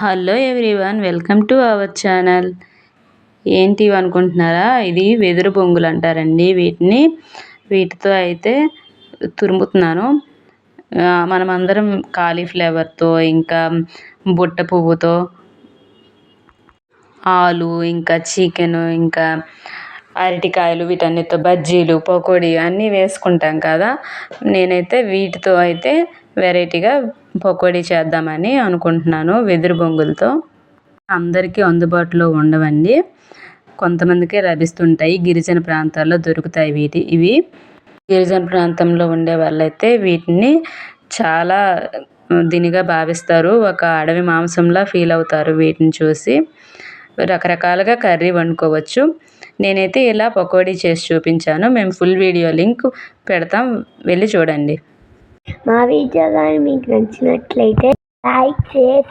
Hello everyone, welcome to our channel. ఏంటి అనుకుంటున్నారా? ఇది వెదురు బొంగులు అంటారండి. వీటితో అయితే తురుముతున్నాను. మనమందరం కాలీఫ్లవర్తో, ఇంకా బుట్ట పువ్వుతో, ఆలు, ఇంకా చికెను, ఇంకా అరటికాయలు, వీటన్నిటితో బజ్జీలు, పకోడీ అన్నీ వేసుకుంటాం కదా. నేనైతే వీటితో అయితే వెరైటీగా పకోడీ చేద్దామని అనుకుంటున్నాను. వెదురు బొంగులతో అందరికీ అందుబాటులో ఉండవండి, కొంతమందికే లభిస్తుంటాయి. గిరిజన ప్రాంతాల్లో దొరుకుతాయి ఇవి. గిరిజన ప్రాంతంలో ఉండే వాళ్ళైతే వీటిని చాలా దీనిగా భావిస్తారు. ఒక అడవి మాంసంలా ఫీల్ అవుతారు వీటిని చూసి. రకరకాలుగా కర్రీ వండుకోవచ్చు. నేనైతే ఇలా పకోడీ చేసి చూపించాను. మేము ఫుల్ వీడియో లింక్ పెడతాం, వెళ్ళి చూడండి. మా వీడియో కానీ మీకు నచ్చినట్లయితే లైక్ చేయండి.